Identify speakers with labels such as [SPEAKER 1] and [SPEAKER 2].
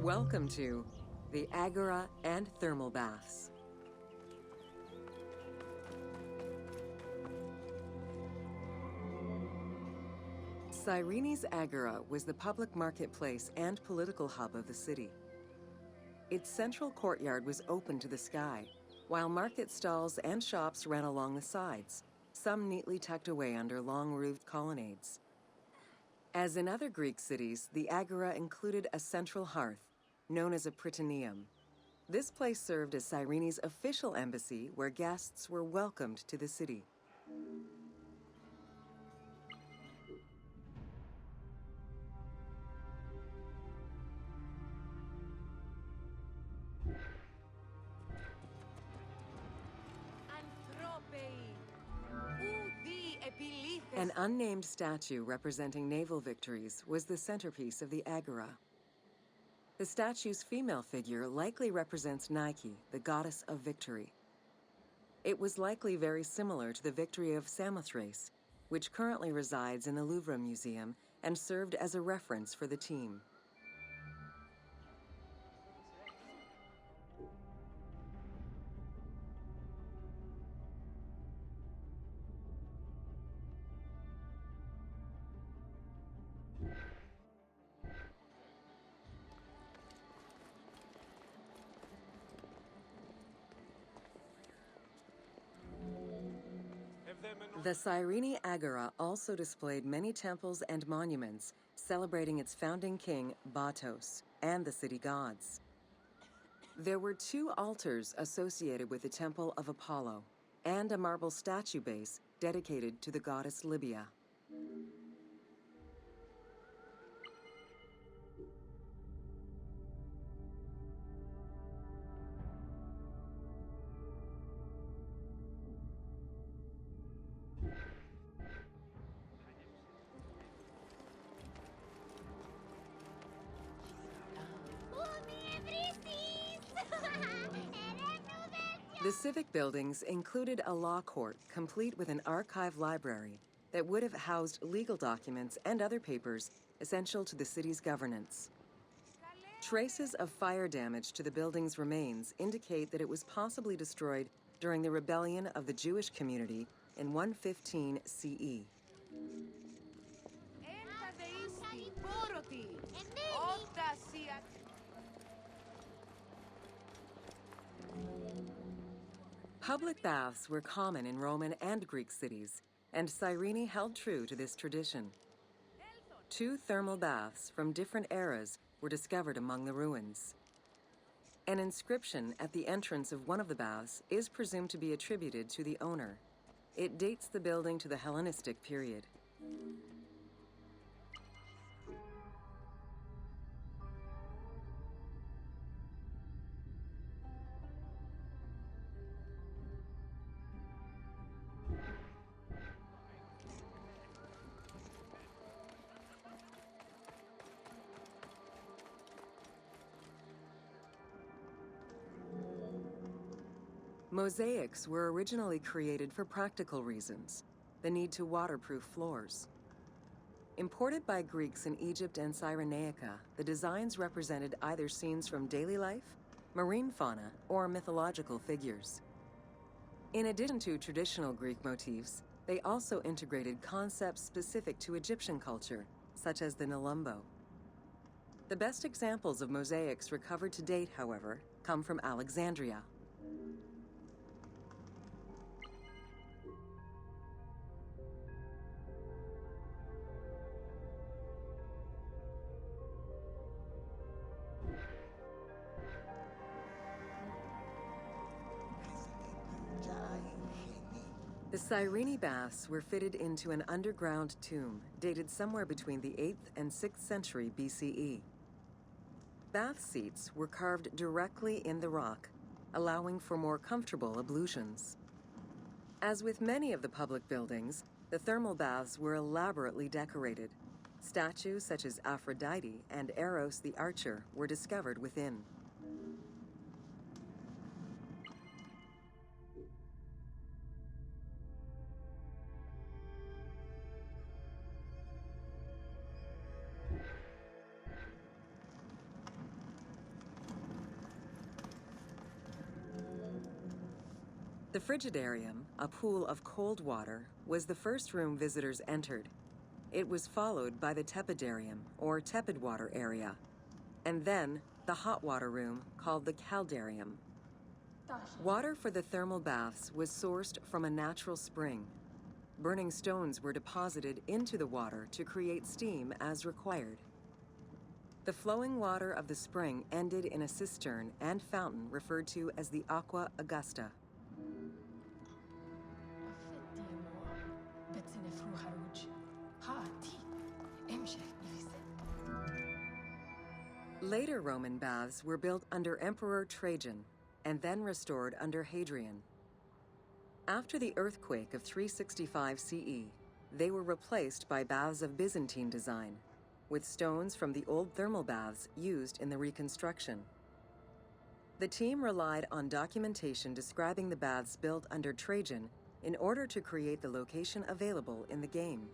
[SPEAKER 1] Welcome to the Agora and Thermal Baths. Cyrene's Agora was the public marketplace and political hub of the city. Its central courtyard was open to the sky, while market stalls and shops ran along the sides, some neatly tucked away under long-roofed colonnades. As in other Greek cities, the Agora included a central hearth, known as a prytaneum. This place served as Cyrene's official embassy where guests were welcomed to the city. An unnamed statue representing naval victories was the centerpiece of the Agora. The statue's female figure likely represents Nike, the goddess of victory. It was likely very similar to the victory of Samothrace, which currently resides in the Louvre Museum and served as a reference for the team. The Cyrene Agora also displayed many temples and monuments celebrating its founding king, Batos, and the city gods. There were 2 altars associated with the Temple of Apollo and a marble statue base dedicated to the goddess Libya. The civic buildings included a law court complete with an archive library that would have housed legal documents and other papers essential to the city's governance. Traces of fire damage to the building's remains indicate that it was possibly destroyed during the rebellion of the Jewish community in 115 CE. Public baths were common in Roman and Greek cities, and Cyrene held true to this tradition. 2 thermal baths from different eras were discovered among the ruins. An inscription at the entrance of one of the baths is presumed to be attributed to the owner. It dates the building to the Hellenistic period. Mosaics were originally created for practical reasons, the need to waterproof floors. Imported by Greeks in Egypt and Kyrenaika, the designs represented either scenes from daily life, marine fauna, or mythological figures. In addition to traditional Greek motifs, they also integrated concepts specific to Egyptian culture, such as the Nelumbo. The best examples of mosaics recovered to date, however, come from Alexandria. The Cyrene baths were fitted into an underground tomb dated somewhere between the 8th and 6th century BCE. Bath seats were carved directly in the rock, allowing for more comfortable ablutions. As with many of the public buildings, the thermal baths were elaborately decorated. Statues such as Aphrodite and Eros the Archer were discovered within. Frigidarium, a pool of cold water, was the first room visitors entered. It was followed by the Tepidarium, or tepid water area, and then the hot water room called the Caldarium. Water for the thermal baths was sourced from a natural spring. Burning stones were deposited into the water to create steam as required. The flowing water of the spring ended in a cistern and fountain referred to as the Aqua Augusta. Later Roman baths were built under Emperor Trajan and then restored under Hadrian. After the earthquake of 365 CE, they were replaced by baths of Byzantine design, with stones from the old thermal baths used in the reconstruction. The team relied on documentation describing the baths built under Trajan in order to create the location available in the game.